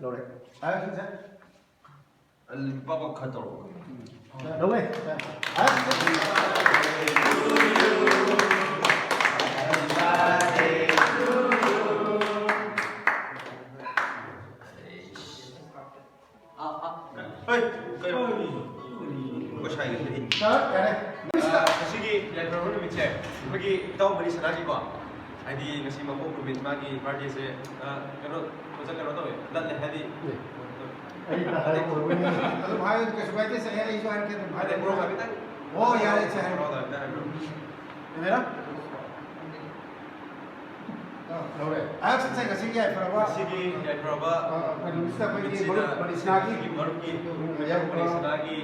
rồi đấy chính xác Papa khởi tổ đúng rồi Sige, level 1 mit check. Pagi tahu beli senagi ko. Adi nasi mampu kubit magi party se kano macam kano tahu ya. Dan lehadi. तो भाई के सुबह से है इस बार के तो भाई Ada bro kami tan. ओ यार अच्छा है Bro dah dah bro. मेरा rồi à sẽ cái gì vậy phải Sige, ya berapa? mình sẽ phải đi beli senagi baru ki. Ya beli senagi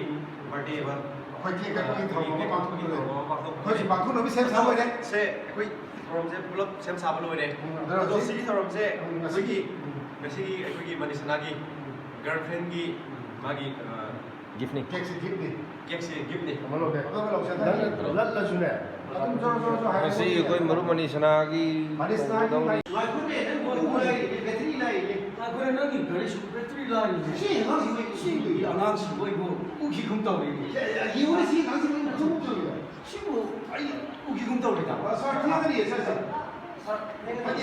party ba. phải đi cái thầu nó bằng thuốc rồi thôi chỉ bằng thuốc nó mới xem sao vậy đấy Se, kui from se belum sem sabun loh deh. Terus sige from se, sige, sige, kui mani senagi. Girlfriend ki magi gift nih. kek sedikit nih kek si gift nih. kamu lo deh kamu lo siapa lah sudah kamu Kasi koy marumani sanagi. manis lagi aku deh dan mau mulai bateri lain aku nak ni garis bateri lain sih sih anak si boy bo uki kum tahu ni 이번에 시 당신은 성공적이야 siapa ay uki kum tahu ni tak 설 태양이 있었어 하기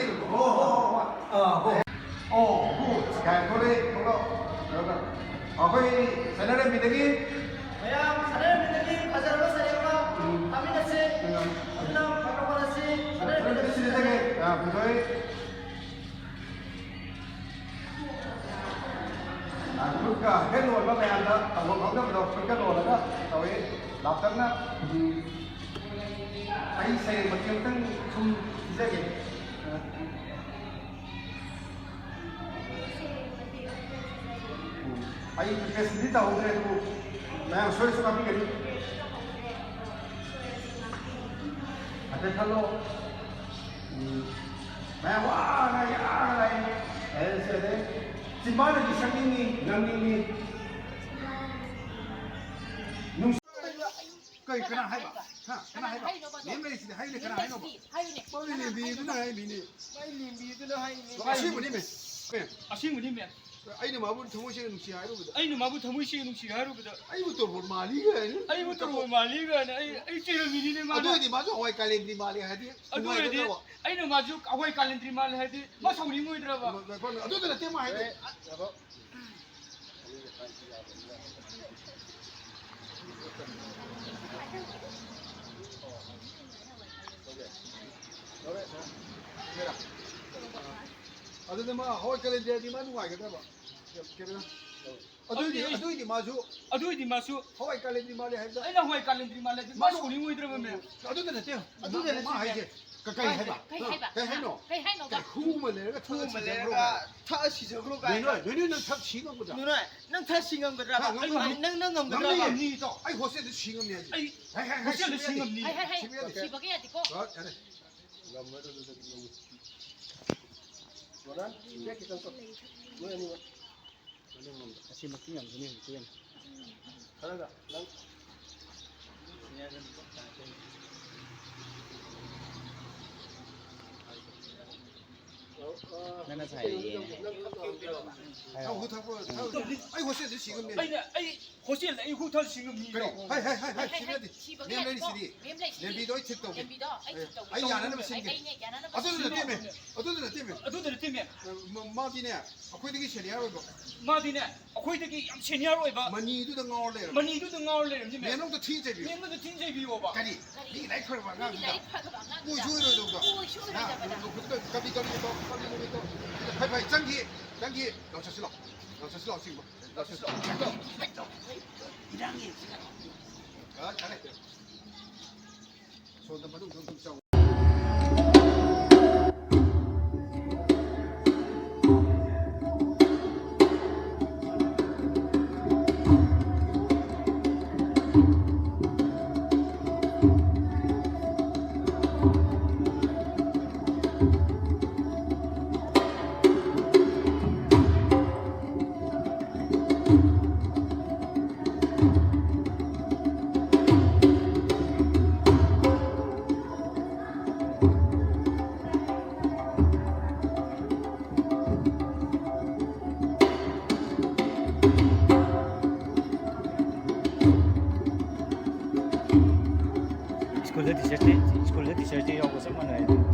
야 노래 그거 어거이 사나라 미덕이 Ayam, sadar bintang pasar apa saya apa? Kami nasi, anak apa nasi? Sadar bintang. 시대에 야 그거이 그러니까 해놓은 거 매한다 뭐 방금도 그렇게 놓으다가 저희 납작나 아이세 뭐좀 좀 시작해 아이 그렇게 스니다 오더라도 그냥 소리수가 비게리 아들 팔로 그냥 와나 야나 에세데 집안에 생명이 남님이 거기 그냥 해봐 그냥 해봐 내면에 있을 때 하이네 그냥 해봐 빨리 내 비드나 하이니 아시고 니면 asyik ni men 아이는 마블 정호시에 눈치 하이로거든 ay nu mabu thamu shi nu shi haru bida 아이부터 뭐 말이가 ay mu to maliga na ay chero mini ne ma 어디 맞아 와이 칼렌디 말이 하디 adu de ay nu maju awai calendar mal hai de ma sauri ngoi dra ba 어디다 때마 하이디 어디다 마 와이 칼렌디 마 누가 하겠다 봐 그래나 어디 맞아 adu di masu 와이 칼렌디 말이 하이다 ay na awai calendar mal hai de ma sauri ngoi dra ba me 어디다 때 어디다 마 하이디 가까이 해봐 해노 후면 내가 Mà lẽ là thợ chỉ giờ lúc này. 너는 탑 지금 보자 Đúng rồi, nâng thợ xin ngầm cái ra, nâng ngầm cái ra. 남는 니 또. 아이 호세도 지금이야지. ay hotel singam ni Kasi makingan sini mungkin. Talaga, lang. Nana saya. 형 호타고. 아이 호세도 지금이야. ay ay hotel ay hotel singam ni 그래. 하이 지금이야지. 내면이 시디. 내비도 있었다. 아이 안 하는 것인게. 어디들 때문에. adu de teme 마디네. 아코이 되게 시리아로. ma di ne akoi de ki am senior oi ba 마니도 나올래. mani du de ngau le ni me 내놈도 튀제비. ni mo de tin je bi wo ba 가리. 이 라이커 봐. 나. 뭐 주의로 좀 봐. 야, 그때 까비 하이파이 장기 넣으셨어 지금 넣으셨어 이랑이 잘해 손도 바로 좀 스쿨에 티셔츠 야고 ꯆꯞ ꯃꯥꯟꯅꯩ